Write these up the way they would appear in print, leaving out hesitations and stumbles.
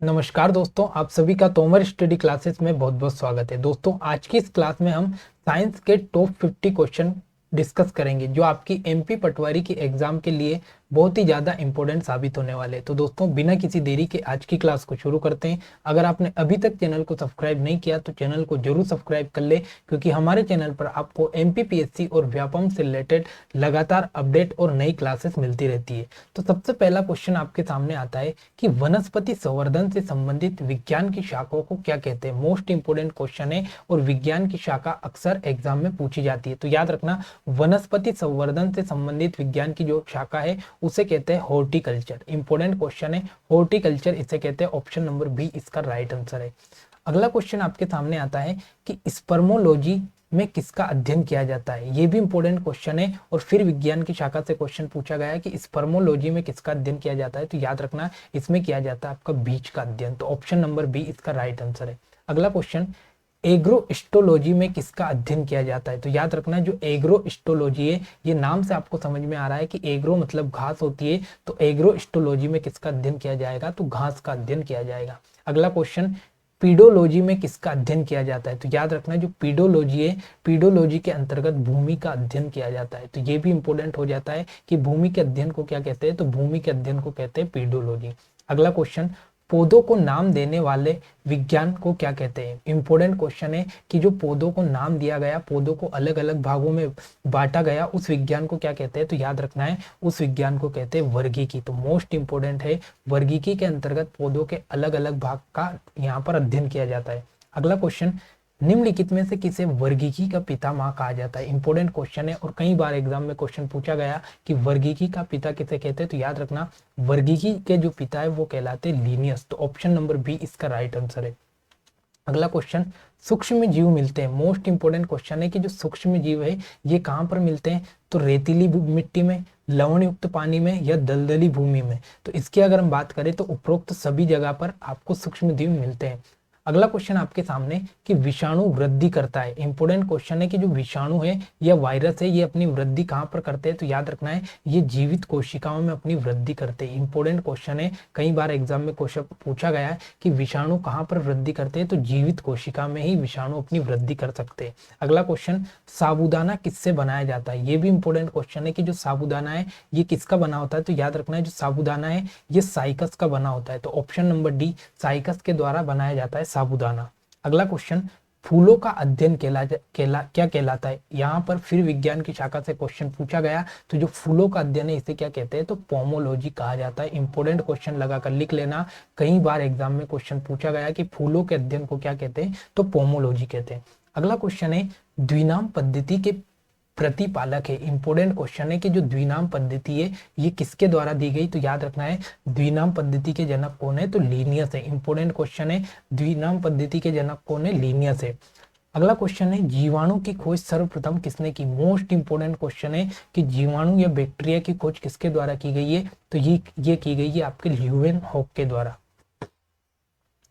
नमस्कार दोस्तों, आप सभी का तोमर स्टडी क्लासेस में बहुत बहुत स्वागत है। दोस्तों, आज की इस क्लास में हम साइंस के टॉप 50 क्वेश्चन डिस्कस करेंगे जो आपकी एमपी पटवारी की एग्जाम के लिए बहुत ही ज़्यादा इंपॉर्टेंट साबित होने वाले हैं। तो दोस्तों, बिना किसी देरी के आज की क्लास को शुरू करते हैं। अगर आपने अभी तक चैनल को सब्सक्राइब नहीं किया तो चैनल को जरूर सब्सक्राइब कर ले, क्योंकि हमारे चैनल पर आपको एमपीपीएससी और व्यापम से रिलेटेड लगातार अपडेट और नई क्लासेस मिलती रहती है। तो सबसे पहला क्वेश्चन आपके सामने आता है कि वनस्पति संवर्धन से संबंधित विज्ञान की शाखाओं को क्या कहते हैं। मोस्ट इंपोर्टेंट क्वेश्चन है और विज्ञान की शाखा अक्सर एग्जाम में पूछी जाती है। तो याद रखना, वनस्पति संवर्धन से संबंधित विज्ञान की जो शाखा है उसे कहते हैं हॉर्टिकल्चर। इंपोर्टेंट क्वेश्चन है, हॉर्टिकल्चर इसे कहते हैं। ऑप्शन नंबर बी इसका राइट आंसर है। अगला क्वेश्चन आपके सामने आता है कि स्पर्मोलॉजी में किसका अध्ययन किया जाता है। ये भी इंपॉर्टेंट क्वेश्चन है और फिर विज्ञान की शाखा से क्वेश्चन पूछा गया है कि स्पर्मोलॉजी में किसका अध्ययन किया जाता है। तो याद रखना, इसमें किया जाता है आपका बीज का अध्ययन। तो ऑप्शन नंबर बी इसका राइट आंसर है। अगला क्वेश्चन, एग्रोस्टोलॉजी में किसका अध्ययन किया जाता है। तो याद रखना, जो एग्रोस्टोलॉजी है, ये नाम से आपको समझ में आ रहा है कि एग्रो मतलब घास होती है, तो एग्रोस्टोलॉजी में किसका अध्ययन किया जाएगा, तो घास का अध्ययन किया जाएगा। अगला क्वेश्चन, पीडोलॉजी में किसका अध्ययन किया जाता है। तो याद रखना, जो पीडोलॉजी है, पीडोलॉजी के अंतर्गत भूमि का अध्ययन किया जाता है। तो ये भी इंपॉर्टेंट हो जाता है कि भूमि के अध्ययन को क्या कहते हैं, तो भूमि के अध्ययन को कहते हैं पीडोलॉजी। अगला क्वेश्चन, पौधों को नाम देने वाले विज्ञान को क्या कहते हैं। इंपॉर्टेंट क्वेश्चन है कि जो पौधों को नाम दिया गया, पौधों को अलग अलग भागों में बांटा गया, उस विज्ञान को क्या कहते हैं। तो याद रखना है, उस विज्ञान को कहते हैं वर्गीकी। तो मोस्ट इंपॉर्टेंट है, वर्गीकी के अंतर्गत पौधों के अलग अलग भाग का यहाँ पर अध्ययन किया जाता है। अगला क्वेश्चन, निम्नलिखित में से किसे वर्गीकी का पितामह कहा जाता है। इंपॉर्टेंट क्वेश्चन है और कई बार एग्जाम में क्वेश्चन पूछा गया कि वर्गीकी का पिता किसे कहते हैं। तो याद रखना, वर्गीकी के जो पिता है वो कहलाते हैं लीनियस। तो ऑप्शन नंबर बी इसका राइट आंसर है। अगला क्वेश्चन, सूक्ष्म जीव मिलते हैं। मोस्ट इंपोर्टेंट क्वेश्चन है कि जो सूक्ष्म जीव है ये कहाँ पर मिलते हैं, तो रेतीली मिट्टी में, लवण युक्त पानी में या दलदली भूमि में। तो इसकी अगर हम बात करें तो उपरोक्त सभी जगह पर आपको सूक्ष्म जीव मिलते हैं। अगला क्वेश्चन आपके सामने कि विषाणु वृद्धि करता है। इंपोर्टेंट क्वेश्चन है कि जो विषाणु है या वायरस है ये अपनी वृद्धि कहाँ पर करते हैं। तो याद रखना है, ये जीवित कोशिकाओं में अपनी वृद्धि करते हैं। इंपोर्टेंट क्वेश्चन है, कई बार एग्जाम में क्वेश्चन पूछा गया है कि विषाणु कहाँ पर वृद्धि करते हैं, तो जीवित कोशिका में ही विषाणु अपनी वृद्धि कर सकते हैं। अगला क्वेश्चन, साबूदाना किससे बनाया जाता है। ये भी इंपोर्टेंट क्वेश्चन है कि जो साबूदाना है ये किसका बना होता है। तो याद रखना है, जो साबूदाना है ये साइकस का बना होता है। तो ऑप्शन नंबर डी, साइकस के द्वारा बनाया जाता है साबूदाना। अगला क्वेश्चन, फूलों का अध्ययन क्या कहलाता है। यहाँ पर फिर विज्ञान की शाखा से क्वेश्चन पूछा गया, तो जो फूलों का अध्ययन है इसे क्या कहते हैं, तो पोमोलॉजी कहा जाता है। इंपोर्टेंट क्वेश्चन लगाकर लिख लेना, कई बार एग्जाम में क्वेश्चन पूछा गया कि फूलों के अध्ययन को क्या कहते हैं, तो पोमोलॉजी कहते हैं। अगला क्वेश्चन है, द्विनाम पद्धति के प्रतिपालक है। इंपोर्टेंट क्वेश्चन है कि जो द्विनाम पद्धति है ये किसके द्वारा दी गई। तो याद रखना है, द्विनाम पद्धति के जनक कौन है, तो लीनियस है। इंपोर्टेंट क्वेश्चन है, द्विनाम पद्धति के जनक कौन है, लीनियस है। अगला क्वेश्चन है, जीवाणु की खोज सर्वप्रथम किसने की। मोस्ट इंपोर्टेंट क्वेश्चन है कि जीवाणु या बैक्टीरिया की खोज किसके द्वारा की गई है। तो ये की गई है आपके ल्यूवेनहॉक के द्वारा।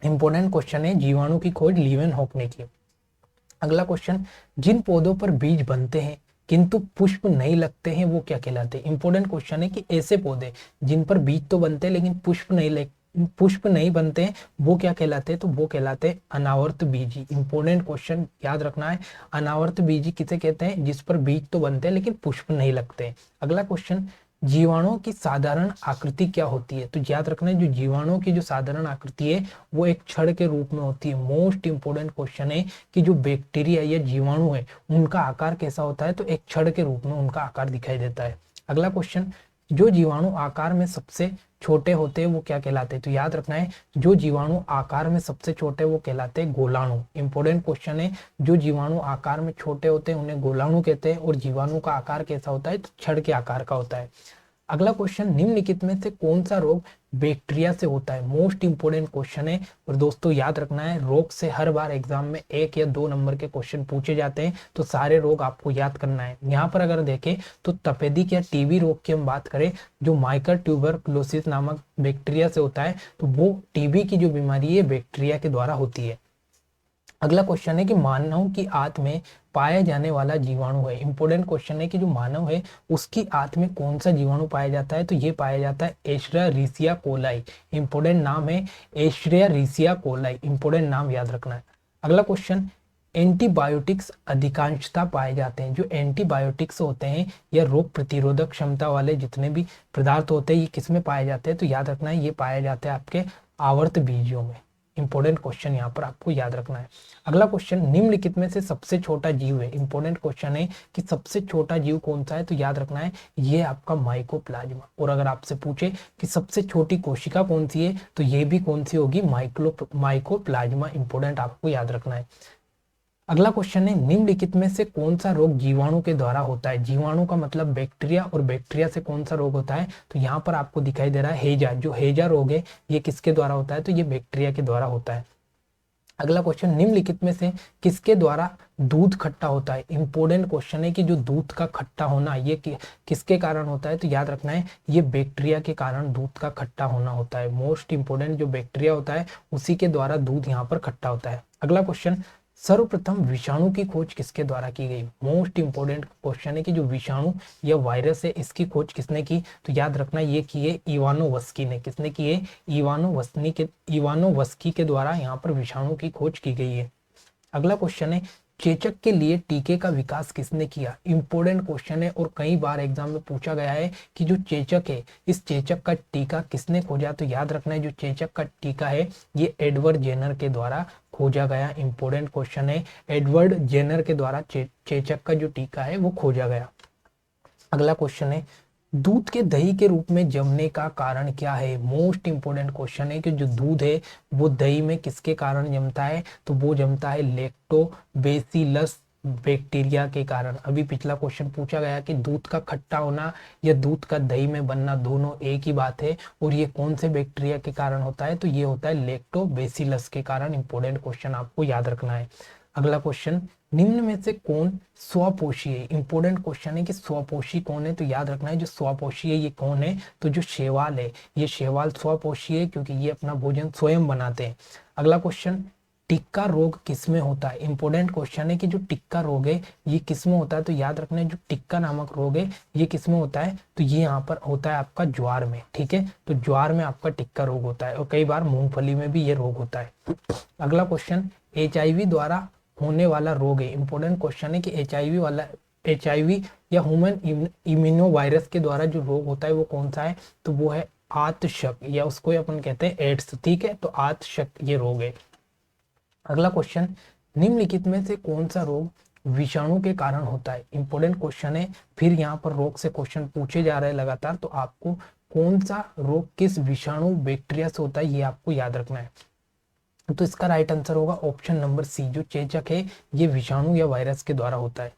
इंपोर्टेंट क्वेश्चन है, जीवाणु की खोज ल्यूवेनहॉक ने की। अगला क्वेश्चन, जिन पौधों पर बीज बनते हैं किंतु पुष्प नहीं लगते हैं वो क्या कहलाते हैं। इंपोर्टेंट क्वेश्चन है कि ऐसे पौधे जिन पर बीज तो बनते हैं लेकिन पुष्प नहीं बनते हैं वो क्या कहलाते हैं, तो वो कहलाते हैं अनावर्त बीजी। इंपोर्टेंट क्वेश्चन याद रखना है, अनावर्त बीजी किसे कहते हैं, जिस पर बीज तो बनते हैं लेकिन पुष्प नहीं लगते हैं। अगला क्वेश्चन, जीवाणुओं की साधारण आकृति क्या होती है। तो याद रखना है, जो जीवाणुओं की जो साधारण आकृति है वो एक छड़ के रूप में होती है। मोस्ट इंपोर्टेंट क्वेश्चन है कि जो बैक्टीरिया या जीवाणु है उनका आकार कैसा होता है, तो एक छड़ के रूप में उनका आकार दिखाई देता है। अगला क्वेश्चन, जो जीवाणु आकार में सबसे छोटे होते हैं वो क्या कहलाते हैं। तो याद रखना है, जो जीवाणु आकार में सबसे छोटे वो कहलाते हैं गोलाणु। इंपोर्टेंट क्वेश्चन है, जो जीवाणु आकार में छोटे होते हैं उन्हें गोलाणु कहते हैं और जीवाणु का आकार कैसा होता है, तो छड़ के आकार का होता है। अगला क्वेश्चन, निम्नलिखित में से कौन सा रोग बैक्टीरिया से होता है। मोस्ट इंपोर्टेंट क्वेश्चन है और दोस्तों याद रखना है, रोग से हर बार एग्जाम में 1 या 2 नंबर के क्वेश्चन पूछे जाते हैं, तो सारे रोग आपको याद करना है। यहाँ पर अगर देखें तो तपेदिक या टीबी रोग की हम बात करें, जो माइकर ट्यूबरकुलोसिस नामक बैक्टीरिया से होता है, तो वो टीबी की जो बीमारी है बैक्टीरिया के द्वारा होती है। अगला क्वेश्चन है कि मानव की आंत में पाया जाने वाला जीवाणु है। इंपॉर्टेंट क्वेश्चन है कि जो मानव है उसकी आंत में कौन सा जीवाणु पाया जाता है, तो ये पाया जाता है एशेरिसिया कोलाई। इंपॉर्टेंट नाम है एशेरिसिया कोलाई, इंपॉर्टेंट नाम याद रखना है। अगला क्वेश्चन, एंटीबायोटिक्स अधिकांशतः पाए जाते हैं। जो एंटीबायोटिक्स होते हैं या रोग प्रतिरोधक क्षमता वाले जितने भी पदार्थ होते हैं ये किस में पाए जाते हैं, तो याद रखना है ये पाया जाता है आपके आवर्त बीजों में। इंपॉर्टेंट क्वेश्चन यहाँ पर आपको याद रखना है। अगला क्वेश्चन, निम्नलिखित में से सबसे छोटा जीव है। इंपॉर्टेंट क्वेश्चन है कि सबसे छोटा जीव कौन सा है, तो याद रखना है ये आपका माइकोप्लाज्मा। और अगर आपसे पूछे कि सबसे छोटी कोशिका कौन सी है, तो ये भी कौन सी होगी, माइकोप्लाज्मा। इंपॉर्टेंट आपको याद रखना है। अगला क्वेश्चन है, निम्नलिखित में से कौन सा रोग जीवाणु के द्वारा होता है। जीवाणु का मतलब बैक्टीरिया, और बैक्टीरिया से कौन सा रोग होता है, तो यहाँ पर आपको दिखाई दे रहा है हैजा। जो हैजा रोग है ये किसके द्वारा होता है, तो ये बैक्टीरिया के द्वारा होता है। अगला क्वेश्चन, निम्नलिखित में से किसके द्वारा दूध खट्टा होता है। इंपॉर्टेंट क्वेश्चन है कि जो दूध का खट्टा होना ये किसके कारण होता है, तो याद रखना है ये बैक्टीरिया के कारण दूध का खट्टा होना होता है। मोस्ट इंपोर्टेंट जो बैक्टीरिया होता है उसी के द्वारा दूध यहाँ पर खट्टा होता है। अगला क्वेश्चन, सर्वप्रथम विषाणु की खोज किसके द्वारा की गई। मोस्ट इंपोर्टेंट क्वेश्चन है कि जो विषाणु या वायरस है इसकी खोज किसने की, तो याद रखना ये की है इवानोवस्की ने। किसने की है, इवानोवस्की के द्वारा यहाँ पर विषाणु की खोज की गई है। अगला क्वेश्चन है, चेचक के लिए टीके का विकास किसने किया। इंपॉर्टेंट क्वेश्चन है और कई बार एग्जाम में पूछा गया है कि जो चेचक है इस चेचक का टीका किसने खोजा, तो याद रखना है जो चेचक का टीका है ये एडवर्ड जेनर के द्वारा खोजा गया। इंपॉर्टेंट क्वेश्चन है, एडवर्ड जेनर के द्वारा चेचक का जो टीका है वो खोजा गया। अगला क्वेश्चन है, दूध के दही के रूप में जमने का कारण क्या है। मोस्ट इंपोर्टेंट क्वेश्चन है कि जो दूध है वो दही में किसके कारण जमता है, तो वो जमता है लैक्टोबैसिलस बैक्टीरिया के कारण। अभी पिछला क्वेश्चन पूछा गया कि दूध का खट्टा होना या दूध का दही में बनना दोनों एक ही बात है, और ये कौन से बैक्टीरिया के कारण होता है, तो ये होता है लैक्टोबैसिलस के कारण। इंपॉर्टेंट क्वेश्चन आपको याद रखना है। अगला क्वेश्चन, निम्न में से कौन स्वपोषी है। इंपॉर्टेंट क्वेश्चन है कि स्वपोषी कौन है, तो याद रखना है जो स्वपोषी है ये कौन है, तो जो शैवाल है ये शैवाल स्वपोषी है क्योंकि ये अपना भोजन स्वयं बनाते हैं। अगला क्वेश्चन, टिक्का रोग किसमें होता है। इंपॉर्टेंट क्वेश्चन है कि जो टिक्का रोग है ये किसमें होता है, तो याद रखना है जो टिक्का नामक रोग है ये किसमें होता है, तो ये यहाँ पर होता है आपका ज्वार में। ठीक है, तो ज्वार में आपका टिक्का रोग होता है, और कई बार मूंगफली में भी ये रोग होता है। अगला क्वेश्चन, HIV द्वारा होने वाला रोग है। इंपॉर्टेंट क्वेश्चन है कि HIV या ह्यूमन इम्यूनो वायरस के द्वारा जो रोग होता है वो कौन सा है, तो वो है आतशक, या उसको अपन कहते हैं एड्स। ठीक है, तो आतशक ये रोग है। अगला क्वेश्चन, निम्नलिखित में से कौन सा रोग विषाणु के कारण होता है। इंपॉर्टेंट क्वेश्चन है, फिर यहाँ पर रोग से क्वेश्चन पूछे जा रहे हैं लगातार, तो आपको कौन सा रोग किस विषाणु बैक्टीरिया से होता है ये आपको याद रखना है। तो इसका राइट आंसर होगा ऑप्शन नंबर सी, जो चेचक है ये विषाणु या वायरस के द्वारा होता है।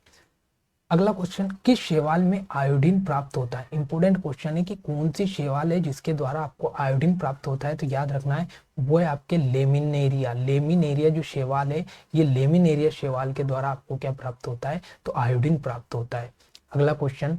अगला क्वेश्चन, किस शैवाल में आयोडीन प्राप्त होता है। इंपॉर्टेंट क्वेश्चन है कि कौन सी शैवाल है जिसके द्वारा आपको आयोडीन प्राप्त होता है, तो याद रखना है वो है आपके लेमिनेरिया। लेमिनेरिया जो शैवाल है ये लेमिनेरिया शैवाल के द्वारा आपको क्या प्राप्त होता है, तो आयोडीन प्राप्त होता है। अगला क्वेश्चन,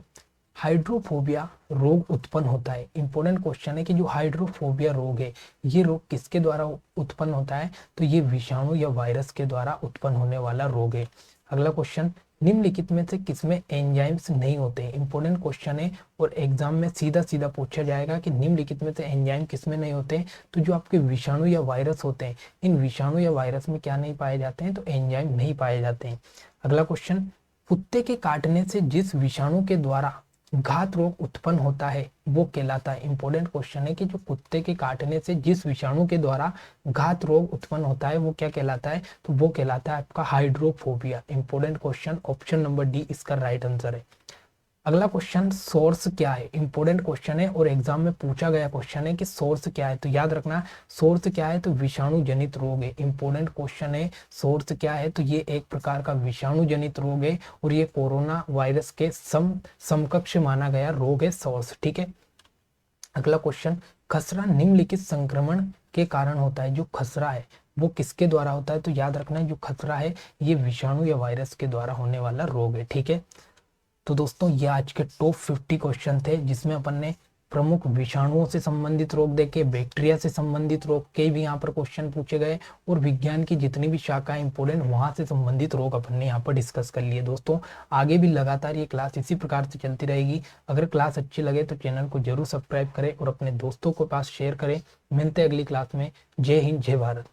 हाइड्रोफोबिया रोग उत्पन्न होता है। इंपॉर्टेंट क्वेश्चन है कि जो हाइड्रोफोबिया रोग है ये रोग किसके द्वारा उत्पन्न होता है, तो ये विषाणु या वायरस के द्वारा उत्पन्न होने वाला रोग है। अगला क्वेश्चन, निम्नलिखित में से किसमें एंजाइम्स नहीं होते। इंपॉर्टेंट क्वेश्चन है और एग्जाम में सीधा सीधा पूछा जाएगा कि निम्नलिखित में से एंजाइम किसमें नहीं होते, तो जो आपके विषाणु या वायरस होते हैं इन विषाणु या वायरस में क्या नहीं पाए जाते हैं, तो एंजाइम नहीं पाए जाते हैं। अगला क्वेश्चन, कुत्ते के काटने से जिस विषाणु के द्वारा घात रोग उत्पन्न होता है वो कहलाता है। इंपॉर्टेंट क्वेश्चन है कि जो कुत्ते के काटने से जिस विषाणु के द्वारा घात रोग उत्पन्न होता है वो क्या कहलाता है, तो वो कहलाता है आपका hydrophobia. Important question option number D इसका राइट आंसर है। अगला क्वेश्चन, सोर्स क्या है। इंपॉर्टेंट क्वेश्चन है और एग्जाम में पूछा गया क्वेश्चन है कि सोर्स क्या है, तो याद रखना सोर्स क्या है, तो विषाणु जनित रोग है। इंपॉर्टेंट क्वेश्चन है सोर्स क्या है, तो ये एक प्रकार का विषाणु जनित रोग है और ये कोरोना वायरस के समकक्ष माना गया रोग है सोर्स। ठीक है, अगला क्वेश्चन, खसरा निम्नलिखित संक्रमण के कारण होता है। जो खसरा है वो किसके द्वारा होता है, तो याद रखना है जो खसरा है ये विषाणु या वायरस के द्वारा होने वाला रोग है। ठीक है, तो दोस्तों ये आज के टॉप 50 क्वेश्चन थे जिसमें अपन ने प्रमुख विषाणुओं से संबंधित रोग देखे, बैक्टीरिया से संबंधित रोग के भी यहाँ पर क्वेश्चन पूछे गए, और विज्ञान की जितनी भी शाखाएं इंपॉर्टेंट वहां से संबंधित रोग अपन ने यहाँ पर डिस्कस कर लिए। दोस्तों आगे भी लगातार ये क्लास इसी प्रकार से चलती रहेगी। अगर क्लास अच्छी लगे तो चैनल को जरूर सब्सक्राइब करें और अपने दोस्तों के पास शेयर करें। मिलते हैं अगली क्लास में। जय हिंद, जय भारत।